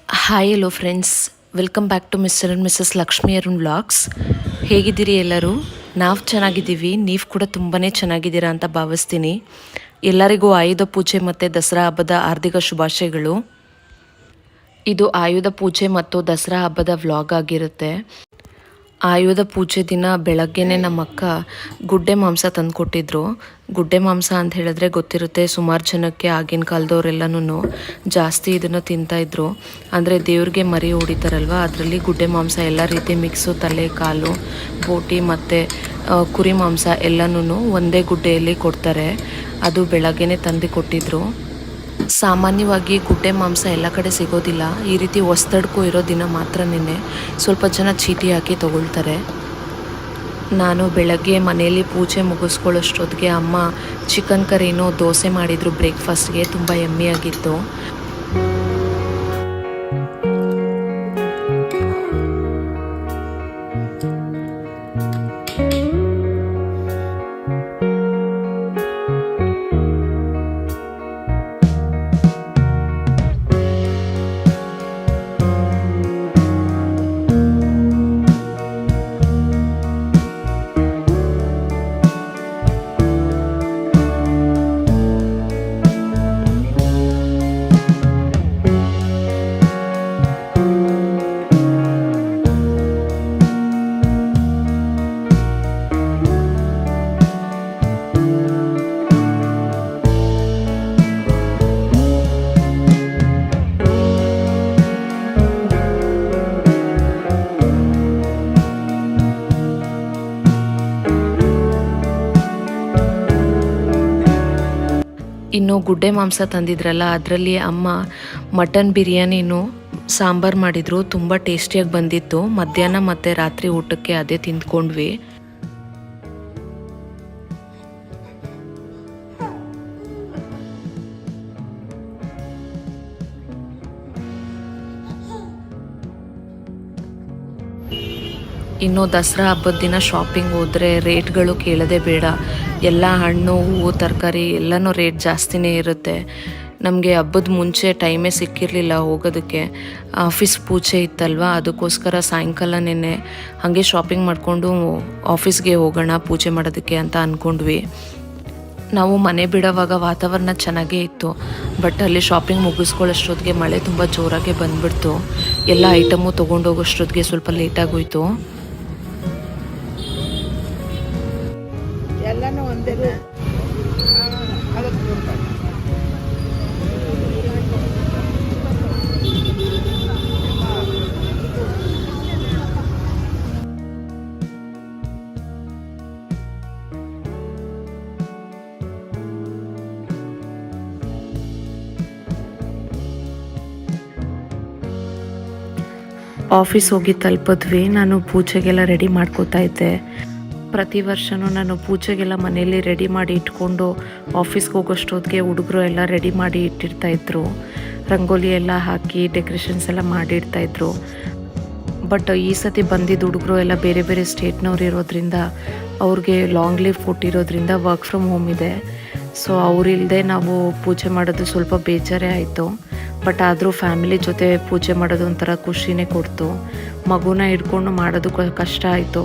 Hi hello friends, welcome back to Mr and Mrs Lakshmi Arun vlogs. ಹೇಗಿದ್ದೀರಿ ಎಲ್ಲರೂ? ನಾವು ಚೆನ್ನಾಗಿದ್ದೀವಿ, ನೀವು ಕೂಡ ತುಂಬಾ ಚೆನ್ನಾಗಿದ್ದೀರಾ ಅಂತ ಭಾವಿಸ್ತೀನಿ. ಎಲ್ಲರಿಗೂ ಆಯುಧ ಪೂಜೆ ಮತ್ತು ದಸರಾ ಹಬ್ಬದ ಹಾರ್ದಿಕ ಶುಭಾಶಯಗಳು. ಇದು ಆಯುಧ ಪೂಜೆ ಮತ್ತು ದಸರಾ ಹಬ್ಬದ ವ್ಲಾಗ್ ಆಗಿರುತ್ತೆ. ಆಯುಧ ಪೂಜೆ ದಿನ ಬೆಳಗ್ಗೆನೇ ನಮ್ಮ ಅಕ್ಕ ಗುಡ್ಡೆ ಮಾಂಸ ತಂದು ಕೊಟ್ಟಿದ್ರು. ಗುಡ್ಡೆ ಮಾಂಸ ಅಂತ ಹೇಳಿದ್ರೆ ಗೊತ್ತಿರುತ್ತೆ, ಸುಮಾರು ಜನಕ್ಕೆ ಆಗಿನ ಕಾಲದವರೆಲ್ಲನೂ ಜಾಸ್ತಿ ಇದನ್ನು ತಿಂತಾಯಿದ್ರು. ಅಂದರೆ ದೇವ್ರಿಗೆ ಮರಿ ಹೊಡಿತಾರಲ್ವ, ಅದರಲ್ಲಿ ಗುಡ್ಡೆ ಮಾಂಸ ಎಲ್ಲ ರೀತಿ ಮಿಕ್ಸು, ತಲೆ, ಕಾಲು, ಬೋಟಿ ಮತ್ತು ಕುರಿ ಮಾಂಸ ಎಲ್ಲನೂ ಒಂದೇ ಗುಡ್ಡೆಯಲ್ಲಿ ಕೊಡ್ತಾರೆ. ಅದು ಬೆಳಗ್ಗೆನೇ ತಂದು ಕೊಟ್ಟಿದ್ರು. ಸಾಮಾನ್ಯವಾಗಿ ಗುಡ್ಡೆ ಮಾಂಸ ಎಲ್ಲ ಕಡೆ ಸಿಗೋದಿಲ್ಲ. ಈ ರೀತಿ ಹೊಸ್ತಡ್ಕೋ ಇರೋ ದಿನ ಮಾತ್ರ ಸ್ವಲ್ಪ ಜನ ಚೀಟಿ ಹಾಕಿ ತಗೊಳ್ತಾರೆ. ನಾನು ಬೆಳಗ್ಗೆ ಮನೆಯಲ್ಲಿ ಪೂಜೆ ಮುಗಿಸ್ಕೊಳ್ಳೋಷ್ಟೊತ್ತಿಗೆ ಅಮ್ಮ ಚಿಕನ್ ಕರಿನೋ ದೋಸೆ ಮಾಡಿದರು ಬ್ರೇಕ್ಫಾಸ್ಟ್ಗೆ. ತುಂಬ ಯಮ್ಮಿಯಾಗಿತ್ತು. ಇನ್ನು ಗುಡ್ಡೆ ಮಾಂಸ ತಂದಿದ್ರಲ್ಲ, ಅದರಲ್ಲಿ ಅಮ್ಮ ಮಟನ್ ಬಿರಿಯಾನಿನೂ ಸಾಂಬಾರು ಮಾಡಿದರು. ತುಂಬ ಟೇಸ್ಟಿಯಾಗಿ ಬಂದಿತ್ತು. ಮಧ್ಯಾಹ್ನ ಮತ್ತು ರಾತ್ರಿ ಊಟಕ್ಕೆ ಅದೇ ತಿಂದ್ಕೊಂಡ್ವಿ. ಇನ್ನು ದಸರಾ ಹಬ್ಬದ ದಿನ ಶಾಪಿಂಗ್ ಹೋದರೆ ರೇಟ್ಗಳು ಕೇಳೋದೇ ಬೇಡ. ಎಲ್ಲ ಹಣ್ಣು, ಹೂವು, ತರಕಾರಿ ಎಲ್ಲನೂ ರೇಟ್ ಜಾಸ್ತಿನೇ ಇರುತ್ತೆ. ನಮಗೆ ಹಬ್ಬದ ಮುಂಚೆ ಟೈಮೇ ಸಿಕ್ಕಿರಲಿಲ್ಲ ಹೋಗೋದಕ್ಕೆ. ಆಫೀಸ್ ಪೂಜೆ ಇತ್ತಲ್ವ, ಅದಕ್ಕೋಸ್ಕರ ಸಾಯಂಕಾಲ ಹಾಗೆ ಶಾಪಿಂಗ್ ಮಾಡಿಕೊಂಡು ಆಫೀಸ್ಗೆ ಹೋಗೋಣ ಪೂಜೆ ಮಾಡೋದಕ್ಕೆ ಅಂತ ಅಂದ್ಕೊಂಡ್ವಿ. ನಾವು ಮನೆ ಬಿಡೋವಾಗ ವಾತಾವರಣ ಚೆನ್ನಾಗೇ ಇತ್ತು. ಬಟ್ ಅಲ್ಲಿ ಶಾಪಿಂಗ್ ಮುಗಿಸ್ಕೊಳ್ಳೋಷ್ಟೊತ್ತಿಗೆ ಮಳೆ ತುಂಬ ಜೋರಾಗೆ ಬಂದುಬಿಡ್ತು. ಎಲ್ಲ ಐಟಮು ತೊಗೊಂಡೋಗೋಷ್ಟೊತ್ತಿಗೆ ಸ್ವಲ್ಪ ಲೇಟಾಗೋಯ್ತು. ಎಲ್ಲನೂ ಒಂದೇ ಆಫೀಸ್ ಹೋಗಿ ತಲುಪಿದ್ವಿ. ನಾನು ಪೂಜೆಗೆಲ್ಲ ರೆಡಿ ಮಾಡ್ಕೋತಾ ಇದ್ದೆ. ಪ್ರತಿ ವರ್ಷವೂ ನಾನು ಪೂಜೆಗೆಲ್ಲ ಮನೆಯಲ್ಲಿ ರೆಡಿ ಮಾಡಿ ಇಟ್ಕೊಂಡು ಆಫೀಸ್ಗೆ ಹೋಗೋಷ್ಟೊತ್ತಿಗೆ ಹುಡುಗರು ಎಲ್ಲ ರೆಡಿ ಮಾಡಿ ಇಟ್ಟಿರ್ತಾಯಿದ್ರು. ರಂಗೋಲಿ ಎಲ್ಲ ಹಾಕಿ ಡೆಕೋರೇಷನ್ಸ್ ಎಲ್ಲ ಮಾಡಿಡ್ತಾಯಿದ್ರು. ಬಟ್ ಈ ಸತಿ ಬಂದಿದ್ದ ಹುಡುಗರು ಎಲ್ಲ ಬೇರೆ ಬೇರೆ ಸ್ಟೇಟ್ನವ್ರು ಇರೋದ್ರಿಂದ ಅವ್ರಿಗೆ ಲಾಂಗ್ ಲೀವ್ ಕೊಟ್ಟಿರೋದ್ರಿಂದ ವರ್ಕ್ ಫ್ರಮ್ ಹೋಮ್ ಇದೆ. ಸೊ ಅವರಿಲ್ಲದೆ ನಾವು ಪೂಜೆ ಮಾಡೋದು ಸ್ವಲ್ಪ ಬೇಜಾರೇ ಆಯಿತು. ಬಟ್ ಆದರೂ ಫ್ಯಾಮಿಲಿ ಜೊತೆ ಪೂಜೆ ಮಾಡೋದು ಒಂಥರ ಖುಷಿನೇ ಕೊಡ್ತು. ಮಗುನ ಹಿಡ್ಕೊಂಡು ಮಾಡೋದು ಕಷ್ಟ ಆಯಿತು.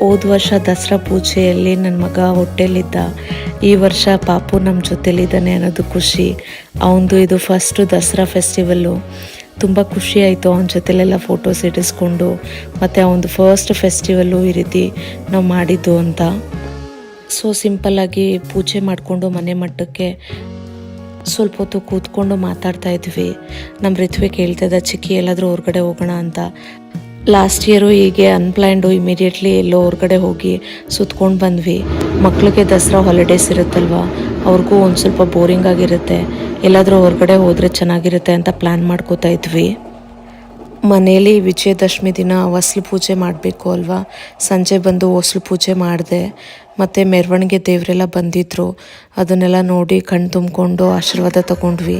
ಹೋದ ವರ್ಷ ದಸರಾ ಪೂಜೆಯಲ್ಲಿ ನನ್ನ ಮಗ ಹೊಟ್ಟೆಲಿದ್ದ, ಈ ವರ್ಷ ಪಾಪು ನಮ್ಮ ಜೊತೆಲಿದ್ದಾನೆ ಅನ್ನೋದು ಖುಷಿ. ಅವನದು ಇದು ಫಸ್ಟು ದಸರಾ ಫೆಸ್ಟಿವಲ್ಲು. ತುಂಬ ಖುಷಿ ಆಯಿತು ಅವನ ಜೊತೆಲೆಲ್ಲ ಫೋಟೋಸ್ ಇಡಿಸ್ಕೊಂಡು, ಮತ್ತು ಅವನದು ಫಸ್ಟ್ ಫೆಸ್ಟಿವಲ್ಲು ಈ ರೀತಿ ನಾವು ಮಾಡಿದ್ದು ಅಂತ. ಸೊ ಸಿಂಪಲ್ಲಾಗಿ ಪೂಜೆ ಮಾಡಿಕೊಂಡು ಮನೆ ಮಟ್ಟಕ್ಕೆ ಸ್ವಲ್ಪ ಹೊತ್ತು ಕೂತ್ಕೊಂಡು ಮಾತಾಡ್ತಾ ಇದ್ವಿ. ನಮ್ಮ ಋತ್ವಿಕ್ ಹೇಳ್ತಿದ್ದ ಚಿಕ್ಕಿ ಎಲ್ಲಾದರೂ ಹೊರಗಡೆ ಹೋಗೋಣ ಅಂತ. ಲಾಸ್ಟ್ ಇಯರು ಹೀಗೆ ಅನ್ಪ್ಲ್ಯಾಂಡು ಇಮಿಡಿಯೇಟ್ಲಿ ಎಲ್ಲೋ ಹೊರಗಡೆ ಹೋಗಿ ಸುತ್ಕೊಂಡು ಬಂದ್ವಿ. ಮಕ್ಕಳಿಗೆ ದಸರಾ ಹಾಲಿಡೇಸ್ ಇರುತ್ತಲ್ವ, ಅವ್ರಿಗೂ ಒಂದು ಸ್ವಲ್ಪ ಬೋರಿಂಗ್ ಆಗಿರುತ್ತೆ, ಎಲ್ಲಾದರೂ ಹೊರಗಡೆ ಹೋದರೆ ಚೆನ್ನಾಗಿರುತ್ತೆ ಅಂತ ಪ್ಲ್ಯಾನ್ ಮಾಡ್ಕೋತಾ ಇದ್ವಿ. ಮನೇಲಿ ವಿಜಯದಶಮಿ ದಿನ ಹೊಸ್ಲು ಪೂಜೆ ಮಾಡಬೇಕು ಅಲ್ವಾ, ಸಂಜೆ ಬಂದು ಹೊಸ್ಲು ಪೂಜೆ ಮಾಡಿದೆ. ಮತ್ತು ಮೆರವಣಿಗೆ ದೇವರೆಲ್ಲ ಬಂದಿದ್ದರು, ಅದನ್ನೆಲ್ಲ ನೋಡಿ ಕಣ್ಣು ತುಂಬಿಕೊಂಡು ಆಶೀರ್ವಾದ ತಗೊಂಡ್ವಿ.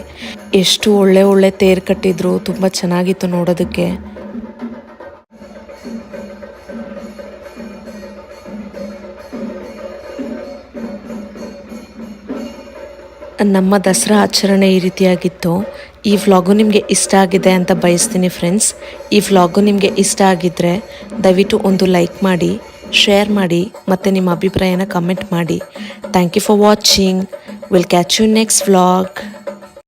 ಎಷ್ಟು ಒಳ್ಳೆ ತೇರು ಕಟ್ಟಿದ್ರು, ತುಂಬ ಚೆನ್ನಾಗಿತ್ತು ನೋಡೋದಕ್ಕೆ. ನಮ್ಮ ದಸರಾ ಆಚರಣೆ ಈ ರೀತಿಯಾಗಿತ್ತು. ಈ ವ್ಲಾಗು ನಿಮಗೆ ಇಷ್ಟ ಆಗಿದೆ ಅಂತ ಬಯಸ್ತೀನಿ ಫ್ರೆಂಡ್ಸ್. ಈ ವ್ಲಾಗು ನಿಮಗೆ ಇಷ್ಟ ಆಗಿದ್ದರೆ ದಯವಿಟ್ಟು ಒಂದು ಲೈಕ್ ಮಾಡಿ, ಶೇರ್ ಮಾಡಿ, ಮತ್ತು ನಿಮ್ಮ ಅಭಿಪ್ರಾಯನ ಕಮೆಂಟ್ ಮಾಡಿ. Thank you for watching. Will catch you next vlog.